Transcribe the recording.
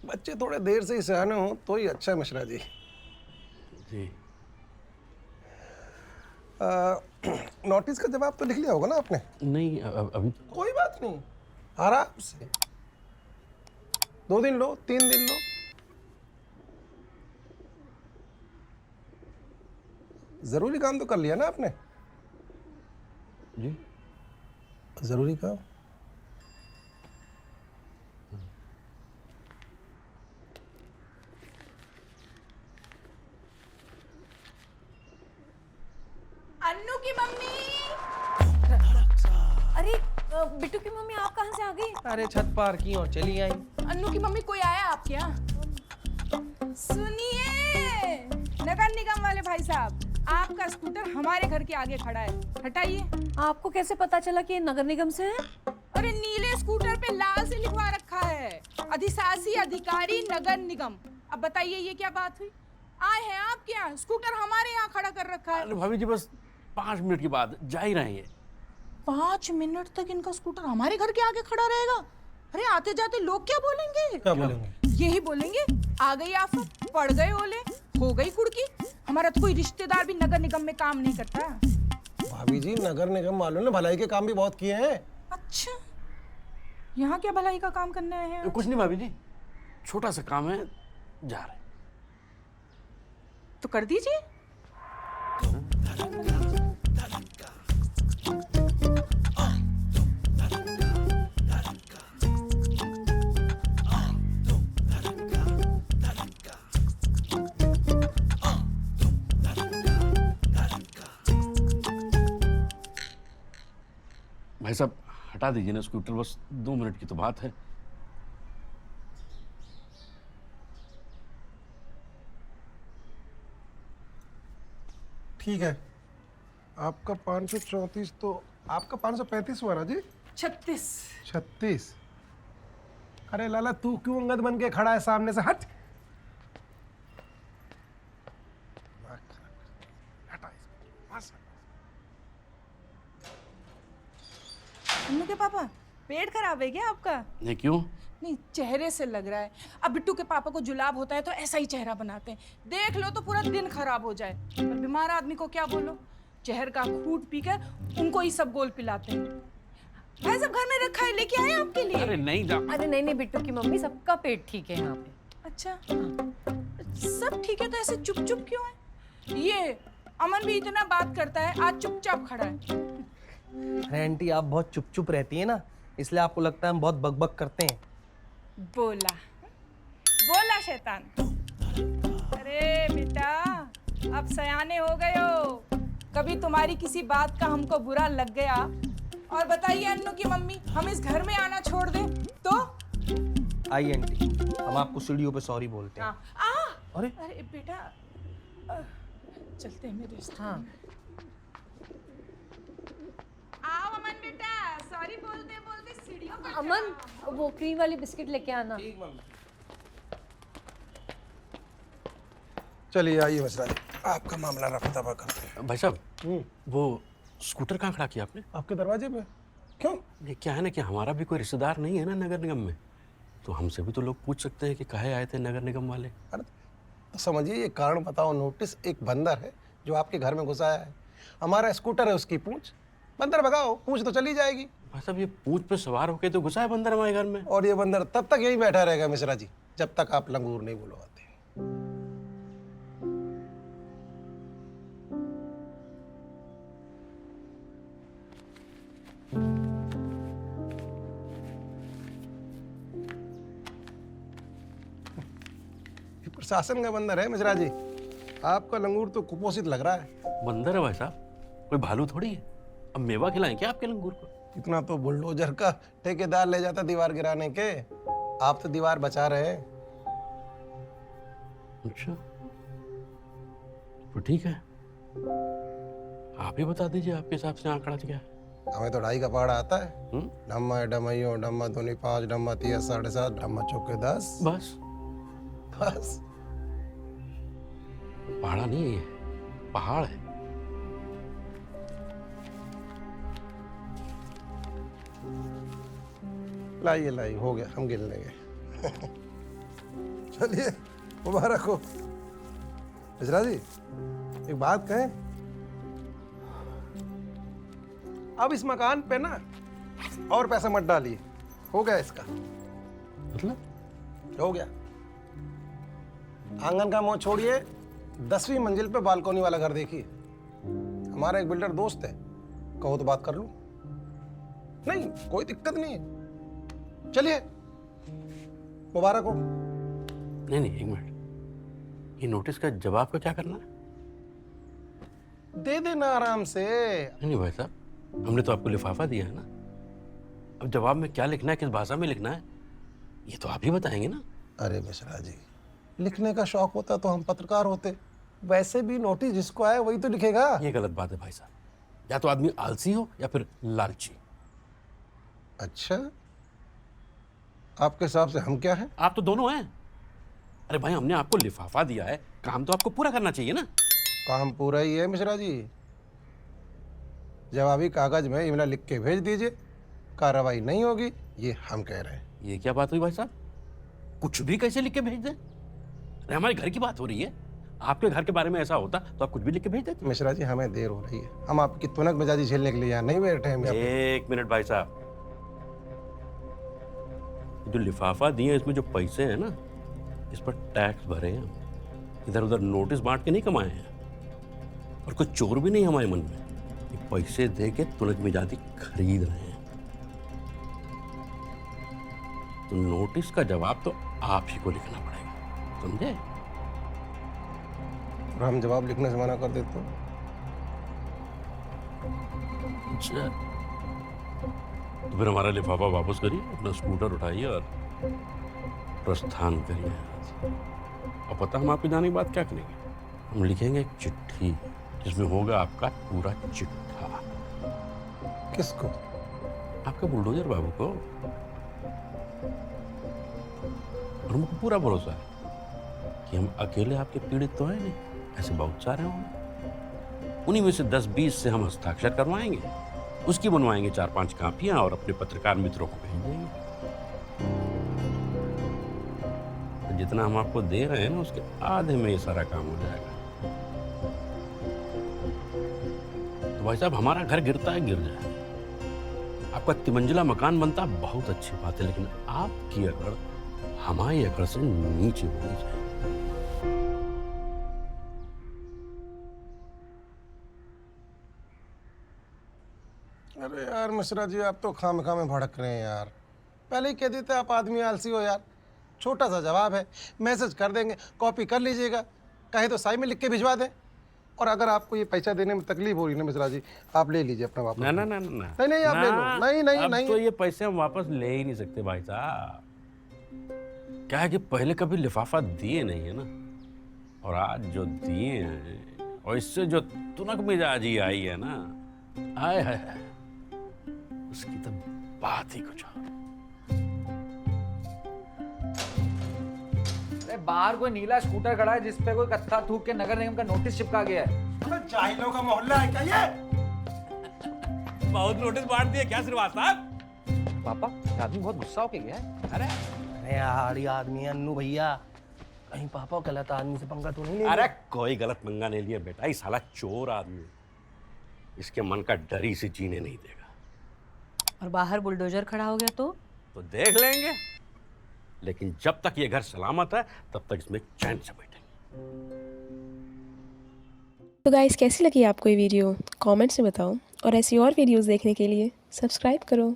बच्चे थोड़े देर से ही सयाने हो तो ही अच्छा है मिश्रा जी। जी। नोटिस का जवाब तो लिख लिया होगा ना आपने? नहीं, अभी कोई बात नहीं, आराम से 2 दिन लो, 3 दिन लो। जरूरी काम तो कर लिया ना आपने? जी। जरूरी काम। अन्नू की मम्मी। अरे बिट्टू की मम्मी आप कहाँ से आ गई? अरे छत पार की और चली आई। अन्नू की मम्मी कोई आया आपके यहाँ? सुनिए नगर निगम वाले भाई साहब, आपका स्कूटर हमारे घर के आगे खड़ा है, हटाइए। आपको कैसे पता चला कि ये नगर निगम से है? अरे नीले स्कूटर पे लाल से लिखवा रखा है, अधिशासी अधिकारी नगर निगम। अब बताइए ये क्या बात हुई? आए हैं आपके यहाँ, स्कूटर हमारे यहाँ खड़ा कर रखा है। अरे भाभी जी, बस 5 मिनट के बाद जा ही रहे हैं। 5 मिनट तक इनका स्कूटर हमारे घर के आगे खड़ा रहेगा? अरे आते जाते लोग क्या बोलेंगे? क्या बोलेंगे? यही बोलेंगे, आ गई आफत, पड़ गए ओले, हो गई कुड़की। हमारा तो कोई रिश्तेदार भी नगर निगम में काम नहीं करता। भाभी जी, नगर निगम वालों ने भलाई के काम भी बहुत किए हैं। अच्छा, यहाँ क्या भलाई का काम करने आए हैं? कुछ नहीं भाभी जी, छोटा सा काम है, जा रहे हैं। तो कर दीजिए। भाई साहब हटा दीजिए ना स्कूटर, बस 2 मिनट की तो बात है। ठीक है, आपका 534 तो आपका 535 हुआ ना जी? 36। 36। अरे लाला, तू क्यों अंगद बन के खड़ा है सामने से? हट, हटा इसको। अन्नू के पापा, पेट खराब है क्या आपका? नहीं, क्यों? नहीं, चेहरे से लग रहा है। अब बिट्टू के पापा को जुलाब होता है तो ऐसा ही चेहरा बनाते हैं, देख लो तो पूरा दिन खराब हो जाए। पर बीमार आदमी को क्या बोलो, जहर का घूंट पीकर उनको ही सब गोल पिलाते हैं। भाई सब घर में रखा है, लेके आए आपके लिए। अरे नहीं जा। अरे नहीं नहीं बिट्टू की मम्मी, सबका पेट ठीक है यहाँ पे। अच्छा, सब ठीक है तो ऐसे चुप चुप क्यों है? ये अमन भी इतना बात करता है, आज चुपचाप खड़ा है। अरे आंटी, आप बहुत चुप चुप रहती है ना, इसलिए आपको लगता है हम बहुत बकबक करते हैं। बोला बोला शैतान। अरे बेटा, अब सयाने हो गए हो, कभी तुम्हारी किसी बात का हमको बुरा लग गया और बताइए अन्नू की मम्मी, हम इस घर में आना छोड़ दें तो? आइए आंटी, हम आपको सीढ़ियों पे सॉरी बोलते हैं। अरे अरे बेटा, चलते हैं मेरे साथ। हाँ, आओ अमन बेटा, सॉरी बोलते बोलते सीढ़ियों पर अमन, वो क्रीम वाली बिस्किट लेके आना। चलिए आइए मिश्रा जी, आपका मामला रफा दफा करते हैं। भाई साहब, वो स्कूटर कहाँ खड़ा किया आपने? आपके दरवाजे पे। क्यों? ये क्या है ना कि हमारा भी कोई रिश्तेदार नहीं है ना नगर निगम में, तो हमसे भी तो लोग पूछ सकते हैं कि काहे आए थे नगर निगम वाले। अरे तो समझिए, ये कारण बताओ नोटिस, एक बंदर है जो आपके घर में घुसा है, हमारा स्कूटर है उसकी पूंछ, बंदर भगाओ, पूंछ तो चली जाएगी। भाई साहब, ये पूंछ पे सवार होके तो घुसा है बंदर हमारे घर में। और ये बंदर तब तक यहीं बैठा रहेगा मिश्रा जी, जब तक आप लंगूर नहीं बुलवाते। ये प्रशासन का बंदर है मिश्रा जी, आपका लंगूर तो कुपोषित लग रहा है। बंदर है भाई साहब, कोई भालू थोड़ी है। अब मेवा खिलाएं क्या आपके लंगूर को? इतना तो बुलडोजर का ठेकेदार ले जाता दीवार गिराने के, आप तो दीवार बचा रहे हैं। अच्छा, तो ठीक है, आप ही बता दीजिए आपके हिसाब से आंकड़ा क्या है। हमें तो 2.5 का पहाड़ा आता है। हम्म? ढम्मा डमैयो, ढम्मा दूनी 5, ढम्मा 3 7.5, ढम्मा चौके 10। बस, बस। पहाड़ा नहीं है ये, पहाड़ है। लाइए लाइए, हो गया, हम गिन लेंगे। चलिए, मुबारक हो। मिश्रा जी, एक बात कहें, अब इस मकान पे ना और पैसा मत डालिए, हो गया इसका, मतलब हो गया। आंगन का मोह छोड़िए, 10वीं मंजिल पे बालकनी वाला घर देखिए। हमारा एक बिल्डर दोस्त है, कहो तो बात कर लूं। नहीं, कोई दिक्कत नहीं है। चलिए, मुबारक हो। नहीं नहीं, एक मिनट, ये नोटिस का जवाब का क्या करना है? दे देना आराम से। नहीं भाई साहब, हमने तो आपको लिफाफा दिया है ना, अब जवाब में क्या लिखना है, किस भाषा में लिखना है, ये तो आप ही बताएंगे ना। अरे मिश्रा जी, लिखने का शौक होता तो हम पत्रकार होते। वैसे भी नोटिस जिसको आए वही तो लिखेगा। ये गलत बात है भाई साहब, या तो आदमी आलसी हो या फिर लालची। अच्छा, आपके हिसाब से हम क्या हैं? आप तो दोनों हैं। अरे भाई, हमने आपको लिफाफा दिया है, काम तो आपको पूरा करना चाहिए ना। काम पूरा ही है मिश्रा जी। जवाबी कागज में इमला लिख के भेज दीजिए, कार्रवाई नहीं होगी, ये हम कह रहे हैं। ये क्या बात हुई भाई साहब, कुछ भी कैसे लिख के भेज दें? अरे हमारे घर की बात हो रही है, आपके घर के बारे में ऐसा होता तो आप कुछ भी लिख के भेज देते। मिश्रा जी, हमें देर हो रही है, हम आपकी तुनक मिजाजी झेलने के लिए यहाँ नहीं बैठे हैं। एक मिनट भाई साहब, जो लिफाफा दिए इसमें जो पैसे हैं ना, इस पर टैक्स भरे हैं हम, इधर उधर नोटिस बांट के नहीं कमाए हैं, और कोई चोर भी नहीं हमारे मन में। ये पैसे दे के तुनक मिजाजी खरीद रहे हैं, तो नोटिस का जवाब तो आप ही को लिखना पड़ेगा, समझे? और हम जवाब लिखने से मना कर देते हो। अच्छा, तो फिर हमारा लिफाफा वापस करिए, अपना स्कूटर उठाइए और प्रस्थान करिए। और पता हम आपके जाने के बाद क्या करेंगे? हम लिखेंगे एक चिट्ठी जिसमें होगा आपका पूरा चिट्ठा। किसको? आपके बुलडोजर बाबू को। और हमको पूरा भरोसा है कि हम अकेले आपके पीड़ित तो हैं नहीं, ऐसे बहुत सारे होंगे। उन्हीं में से 10-20 से हम हस्ताक्षर करवाएंगे, उसकी बनवाएंगे 4-5 कापियां और अपने पत्रकार मित्रों को भेज देंगे। तो जितना हम आपको दे रहे हैं ना, उसके आधे में ये सारा काम हो जाएगा। तो भाई साहब, हमारा घर गिरता है, गिर जाए, आपका 3 मंजिला मकान बनता बहुत अच्छी बात है, लेकिन आपकी अकड़ हमारी अकड़ से नीचे होनी चाहिए। अरे यार मिश्रा जी, आप तो खामखा में भड़क रहे हैं यार। पहले ही कह देते आप आदमी आलसी हो यार। छोटा सा जवाब है, मैसेज कर देंगे, कॉपी कर लीजिएगा, कहे तो साई में लिख के भिजवा दें। और अगर आपको ये पैसा देने में तकलीफ हो रही है मिश्रा जी, आप ले लीजिए अपना वापस। ना ना ना ना नहीं नहीं, आप ले लो। नहीं नहीं अब नहीं, तो ये पैसे हम वापस ले ही नहीं सकते भाई साहब। क्या है कि पहले कभी लिफाफा दिए नहीं है ना, और आज जो दिए हैं और इससे जो तुनक मिजाजी आई है ना, आए है, उसकी तो बात ही कुछ और। अरे बाहर कोई नीला स्कूटर खड़ा है जिसपे कोई कत्था थूक के नगर निगम का नोटिस चिपका गया है। जाहिलों का मोहल्ला है क्या ये? बहुत नोटिस बांट दिए क्या श्रीवास्तव? पापा, ये आदमी बहुत गुस्सा होके गया है। अरे अरे यार, ये आदमी है अन्नू भैया, कहीं पापा गलत आदमी से पंगा तो नहीं ले? अरे कोई गलत पंगा नहीं लिया बेटा, ये साला चोर आदमी, इसके मन का डर ही से जीने नहीं देगा। और बाहर बुलडोजर खड़ा हो गया तो देख लेंगे, लेकिन जब तक ये घर सलामत है तब तक इसमें चैन से बैठेंगे। तो गाइस, कैसी लगी आपको ये वीडियो? कमेंट्स में बताओ, और ऐसी और वीडियोस देखने के लिए सब्सक्राइब करो।